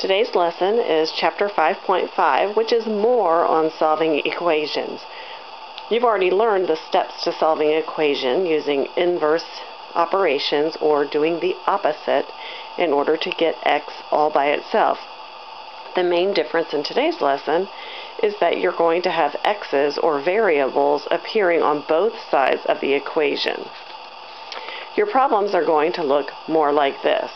Today's lesson is Chapter 5.5, which is more on solving equations. You've already learned the steps to solving an equation using inverse operations or doing the opposite in order to get x all by itself. The main difference in today's lesson is that you're going to have x's or variables appearing on both sides of the equation. Your problems are going to look more like this.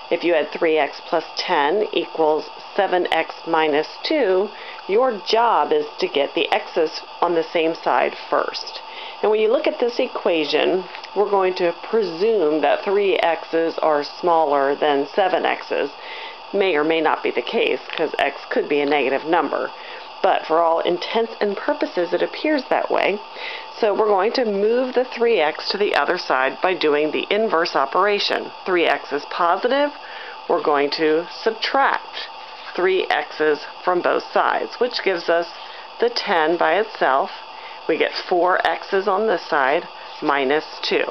If you had 3x plus 10 equals 7x minus 2, your job is to get the x's on the same side first. And when you look at this equation, we're going to presume that 3x's are smaller than 7x's. May or may not be the case, because x could be a negative number. But for all intents and purposes, it appears that way. So we're going to move the 3x to the other side by doing the inverse operation. 3x is positive. We're going to subtract 3x's from both sides, which gives us the 10 by itself. We get 4x's on this side minus 2.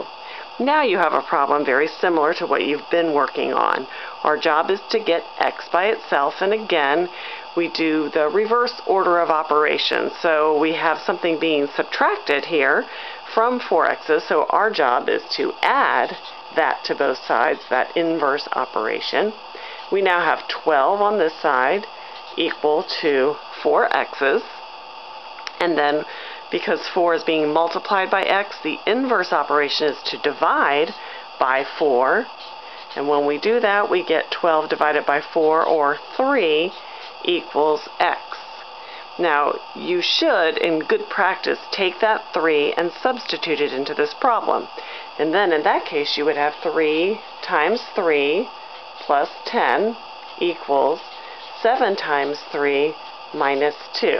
Now you have a problem very similar to what you've been working on. Our job is to get x by itself, and again, we do the reverse order of operations. So we have something being subtracted here from 4x's, so our job is to add that to both sides, that inverse operation. We now have 12 on this side equal to 4x's, and then because 4 is being multiplied by x, the inverse operation is to divide by 4. And when we do that, we get 12 divided by 4, or 3, equals x. Now, you should, in good practice, take that 3 and substitute it into this problem. And then, in that case, you would have 3 times 3 plus 10 equals 7 times 3 minus 2.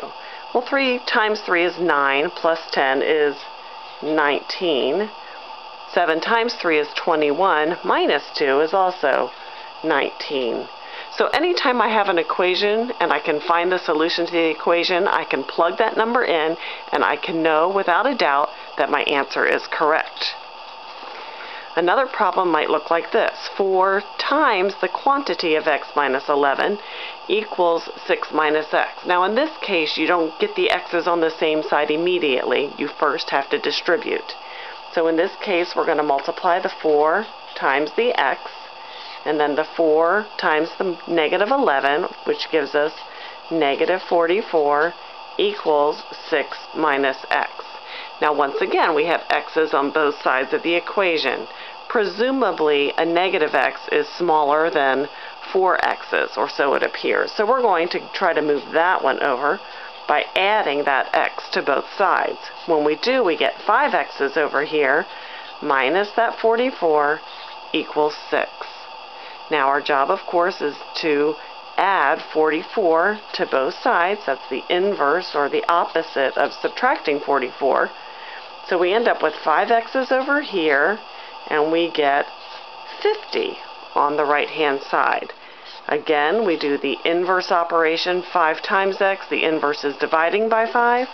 Well, 3 times 3 is 9, plus 10 is 19. 7 times 3 is 21, minus 2 is also 19. So anytime I have an equation and I can find the solution to the equation, I can plug that number in and I can know without a doubt that my answer is correct. Another problem might look like this. 4 times the quantity of x minus 11 equals 6 minus x. Now in this case, you don't get the x's on the same side immediately. You first have to distribute. So in this case, we're going to multiply the 4 times the x, and then the 4 times the negative 11, which gives us negative 44, equals 6 minus x. Now once again, we have x's on both sides of the equation. Presumably, a negative x is smaller than 4x's, or so it appears. So we're going to try to move that one over by adding that x to both sides. When we do, we get 5x's over here, minus that 44, equals 6. Now our job, of course, is to add 44 to both sides. That's the inverse or the opposite of subtracting 44. So we end up with 5x's over here, and we get 50 on the right-hand side. Again, we do the inverse operation, 5 times x. The inverse is dividing by 5.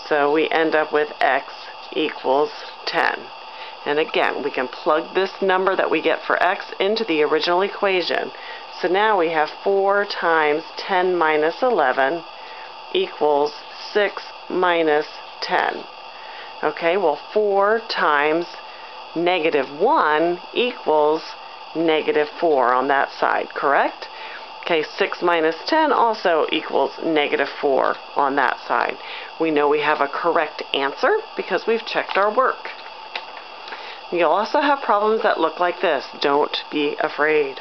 So we end up with x equals 10. And again, we can plug this number that we get for x into the original equation. So now we have 4 times 10 minus 11 equals 6 minus 10. Okay, well 4 times negative 1 equals negative 4 on that side, correct? Okay, 6 minus 10 also equals negative 4 on that side. We know we have a correct answer because we've checked our work. You'll also have problems that look like this. Don't be afraid.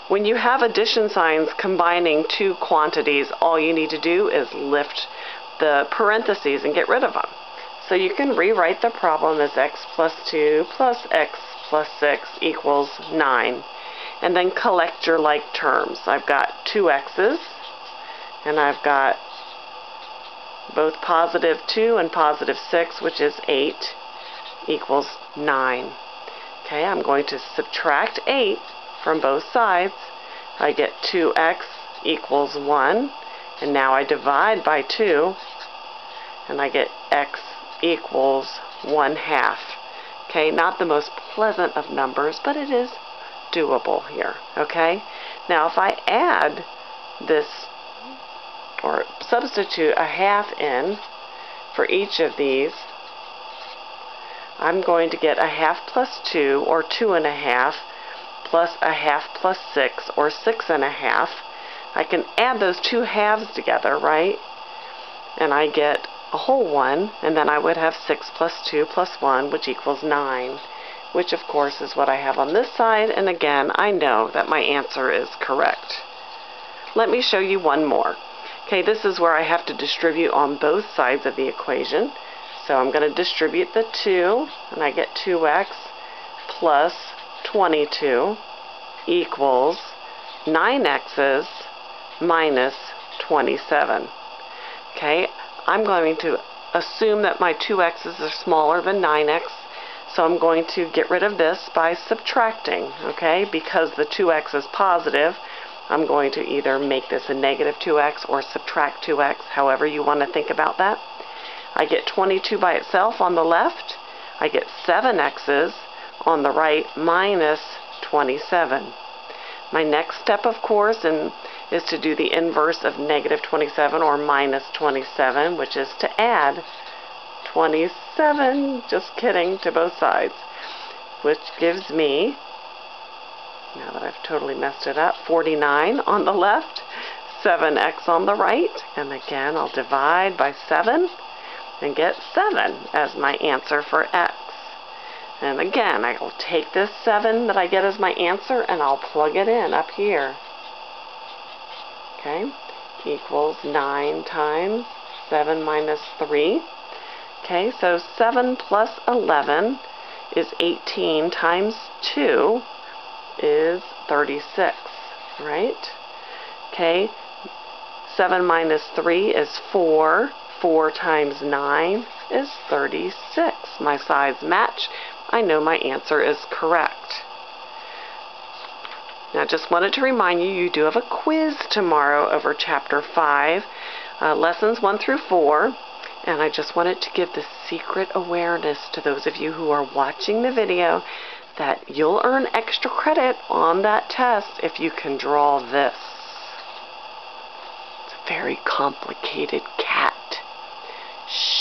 When you have addition signs combining two quantities, all you need to do is lift the parentheses and get rid of them. So you can rewrite the problem as x plus 2 plus x plus 6 equals 9. And then collect your like terms. I've got 2 x's, and I've got both positive 2 and positive 6, which is 8, equals 9. Okay, I'm going to subtract 8 from both sides. I get 2x equals 1, and now I divide by 2, and I get x equals 1/2. Okay, not the most pleasant of numbers, but it is doable here, okay? Now, if I add this, or substitute a half in for each of these, I'm going to get a half plus 2, or 2 and a half, plus a half plus 6, or 6 and a half. I can add those two halves together, right? And I get a whole one, and then I would have 6 plus 2 plus 1, which equals 9, which of course is what I have on this side, and again, I know that my answer is correct. Let me show you one more. Okay, this is where I have to distribute on both sides of the equation. So I'm going to distribute the 2, and I get 2x plus 22 equals 9x's minus 27. Okay, I'm going to assume that my 2x's are smaller than 9x, so I'm going to get rid of this by subtracting, okay? Because the 2x is positive, I'm going to either make this a negative 2x or subtract 2x, however you want to think about that. I get 22 by itself on the left. I get 7x's on the right minus 27. My next step, of course, is to do the inverse of negative 27 or minus 27, which is to add 27, just kidding, to both sides, which gives me, now that I've totally messed it up, 49 on the left, 7x on the right, and again I'll divide by 7 and get 7 as my answer for x. And again, I will take this 7 that I get as my answer and I'll plug it in up here. Okay, equals 9 times 7 minus 3. Okay, so 7 plus 11 is 18 times 2 is 36, right? Okay, 7 minus 3 is 4. 4 times 9 is 36. My sides match. I know my answer is correct. Now, just wanted to remind you, you do have a quiz tomorrow over Chapter 5, Lessons 1 through 4. And I just wanted to give the secret awareness to those of you who are watching the video that you'll earn extra credit on that test if you can draw this. It's a very complicated cat. Shh.